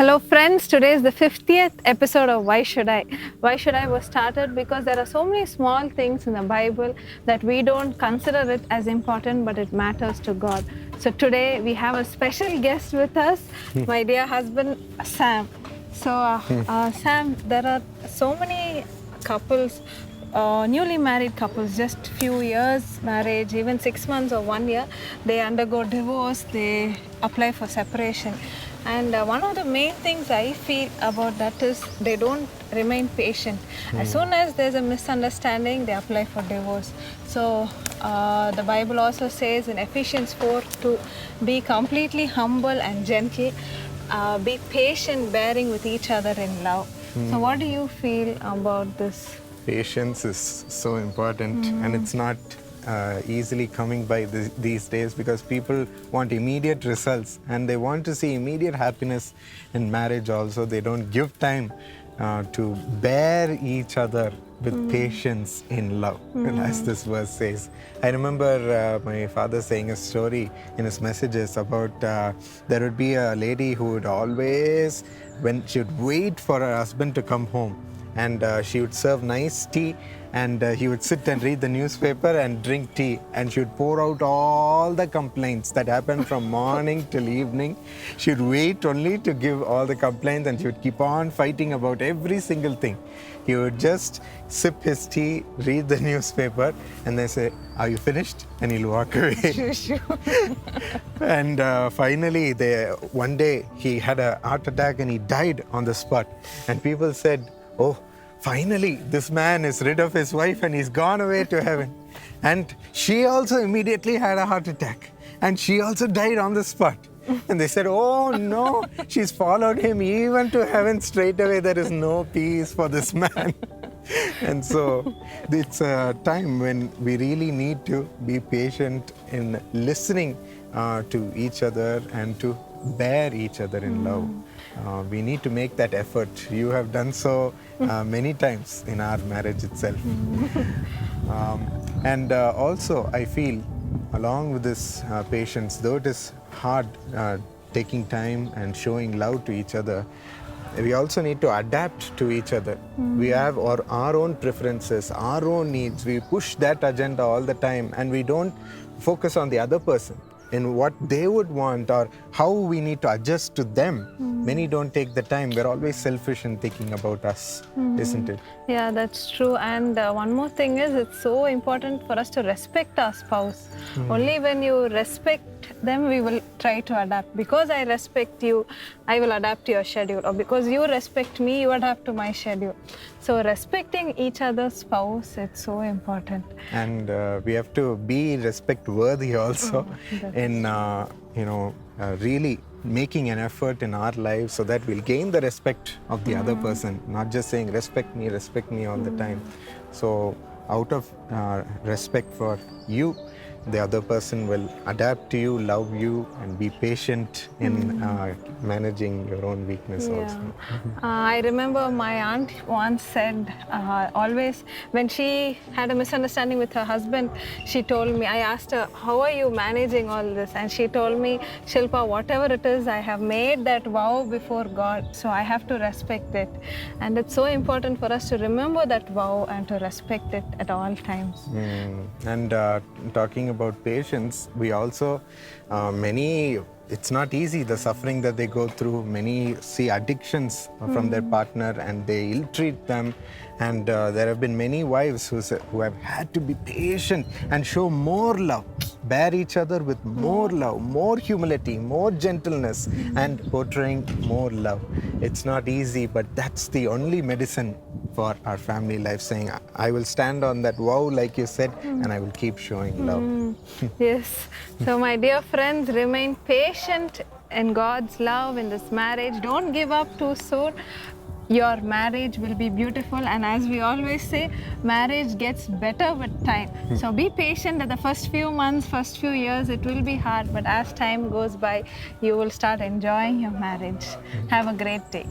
Hello friends, today is the 50th episode of Why Should I? Why Should I was started because there are so many small things in the Bible that we don't consider it as important, but it matters to God. So today we have a special guest with us, my dear husband Sam. So Sam, there are so many couples, newly married couples, just few years marriage, even 6 months or 1 year, they undergo divorce, they apply for separation. And one of the main things I feel about that is they don't remain patient. As soon as there's a misunderstanding, they apply for divorce. So the Bible also says in Ephesians 4 to be completely humble and gentle, be patient, bearing with each other in love. So what do you feel about this? Patience is so important, and it's not easily coming by these days because people want immediate results and they want to see immediate happiness in marriage also. They don't give time to bear each other with patience in love, as this verse says. I remember my father saying a story in his messages about there would be a lady who would always, when she would wait for her husband to come home, and she would serve nice tea, and he would sit and read the newspaper and drink tea, and she would pour out all the complaints that happened from morning till evening. She would wait only to give all the complaints, and she would keep on fighting about every single thing. He would just sip his tea, read the newspaper, and they say, "Are you finished?" And he'll walk away. And finally, one day he had a heart attack and he died on the spot. And people said, "Oh, finally, this man is rid of his wife and he's gone away to heaven." And she also immediately had a heart attack and she also died on the spot. And they said, "Oh no, she's followed him even to heaven straight away. There is no peace for this man." And so it's a time when we really need to be patient in listening to each other and to bear each other in love. We need to make that effort. You have done so many times in our marriage itself. And also, I feel, along with this patience, though it is hard taking time and showing love to each other, we also need to adapt to each other. We have our own preferences, our own needs. We push that agenda all the time and we don't focus on the other person in what they would want or how we need to adjust to them. Many don't take the time. We're always selfish in thinking about us, isn't it? Yeah, that's true. And one more thing is, it's so important for us to respect our spouse. Only when you respect them, we will try to adapt. Because I respect you, I will adapt to your schedule. Or because you respect me, you adapt to my schedule. So respecting each other's spouse, it's so important. And we have to be respect worthy also in really making an effort in our lives so that we'll gain the respect of the other person, not just saying respect me all the time. So out of respect for you, the other person will adapt to you, love you, and be patient in managing your own weakness also. I remember my aunt once said, always when she had a misunderstanding with her husband, she told me, I asked her, "How are you managing all this?" And she told me, "Shilpa, whatever it is, I have made that vow before God, so I have to respect it." And it's so important for us to remember that vow and to respect it at all times. And talking about patience, we also, it's not easy, the suffering that they go through. Many see addictions from their partner and they ill-treat them. And there have been many wives who have had to be patient and show more love, bear each other with more love, more humility, more gentleness, and portraying more love. It's not easy, but that's the only medicine for our family life, saying, "I will stand on that vow," like you said, and I will keep showing love. Yes. So my dear friends, remain patient in God's love in this marriage. Don't give up too soon. Your marriage will be beautiful, and as we always say, marriage gets better with time. So be patient. At the first few months, first few years, it will be hard, but as time goes by, you will start enjoying your marriage. Have a great day.